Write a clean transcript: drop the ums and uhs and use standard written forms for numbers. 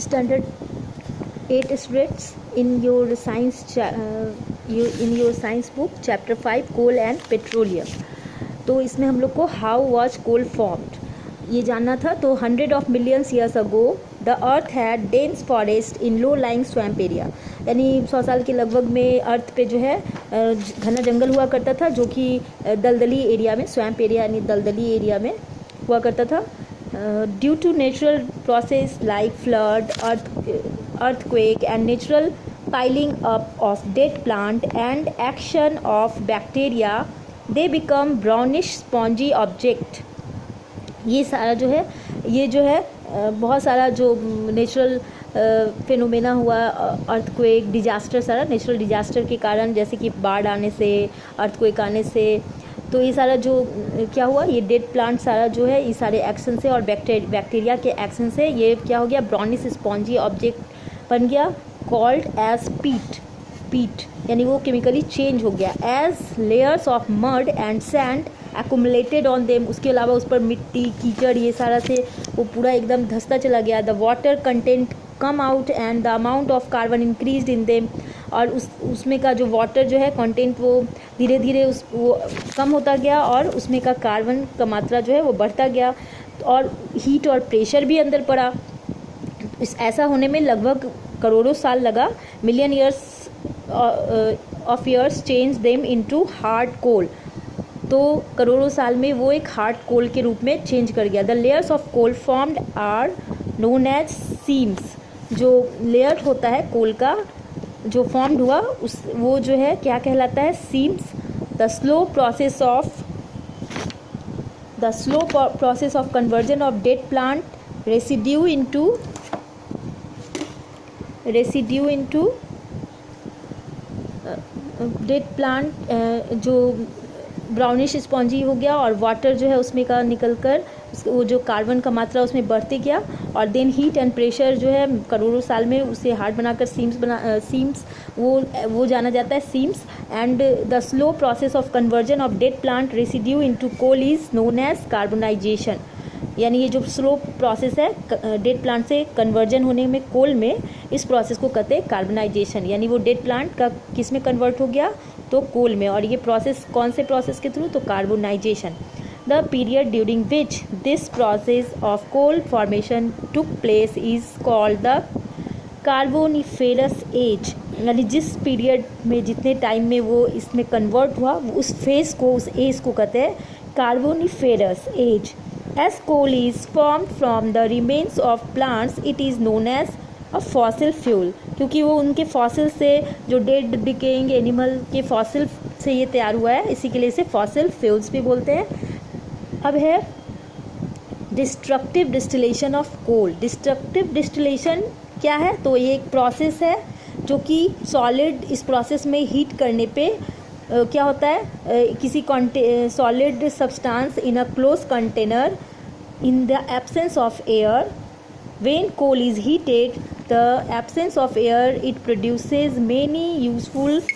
standard 8 students in your science book chapter 5 coal and petroleum. तो इसमें हम लोग को हाउ वॉज कोल फॉर्म्ड ये जानना था. तो 100 of millions years ago the earth had dense forest in low lying swamp area. यानी 100 साल के लगभग में अर्थ पे जो है घना जंगल हुआ करता था, जो कि दलदली एरिया में, स्वैम्प एरिया यानी दलदली एरिया में हुआ करता था. Due to natural process like flood, earthquake and natural piling up of dead plant and action of bacteria, they become brownish spongy object. ये सारा जो है बहुत सारा जो नेचुरल फिनोमेना हुआ, अर्थक्वेक, डिजास्टर, सारा नेचुरल डिजास्टर के कारण, जैसे कि बाढ़ आने से, अर्थक्वेक आने से, तो ये सारा जो क्या हुआ, ये डेड प्लांट सारा जो है, ये सारे एक्शन से और बैक्टीरिया के एक्शन से ये क्या हो गया, ब्राउनिश स्पॉन्जी ऑब्जेक्ट बन गया, कॉल्ड एज पीट. यानी वो केमिकली चेंज हो गया. As layers of mud and sand accumulated on them. उसके अलावा उस पर मिट्टी, कीचड़, ये सारा से वो पूरा एकदम धंसता चला गया. The water content come out and the amount of carbon increase in them. और उसमें का जो वाटर जो है कंटेंट, वो धीरे धीरे वो कम होता गया और उसमें का कार्बन का मात्रा जो है वो बढ़ता गया. और हीट और प्रेशर भी अंदर पड़ा. ऐसा होने में लगभग करोड़ों साल लगा. Million years of years change them into hard coal. तो करोड़ों साल में वो एक हार्ड कोल के रूप में चेंज कर गया. The layers of coal formed are known as seams. जो लेयर होता है कोल का जो फॉर्म्ड हुआ, वो जो है क्या कहलाता है, seems. The slow process of conversion of dead plant residue into dead plant जो ब्राउनिश स्पॉन्जी हो गया, और वाटर जो है उसमें का निकल कर वो जो कार्बन का मात्रा उसमें बढ़ते गया. और देन हीट एंड प्रेशर जो है करोड़ों साल में उसे हार्ड बनाकर सीम्स वो जाना जाता है, seams. And the slow process of conversion of dead plant residue into coal is known as carbonisation. यानी ये जो स्लो प्रोसेस है डेड प्लांट से कन्वर्जन होने में कोल में, इस प्रोसेस को कहते हैं कार्बोनाइजेशन. यानी वो डेड प्लांट का किस में कन्वर्ट हो गया, तो कोल में. और ये प्रोसेस कौन से प्रोसेस के थ्रू, तो carbonisation. The period during which this process of coal formation took place is called the carboniferous age. यानी जिस पीरियड में, जितने टाइम में वो इसमें कन्वर्ट हुआ, उस फेज को, उस एज को कहते हैं carboniferous age. As coal is formed from the remains of plants, it is known as a fossil fuel. क्योंकि वो उनके फॉसिल से, जो डेड डिकेइंग एनिमल के फॉसिल से ये तैयार हुआ है, इसी के लिए इसे फॉसिल फ्यूल्स भी बोलते हैं. अब है destructive distillation of coal. Destructive distillation क्या है, तो ये एक प्रोसेस है जो कि सॉलिड, इस प्रोसेस में हीट करने पे क्या होता है, किसी solid substance in a close container in the absence of air. When coal is heated, the absence of air, it produces many useful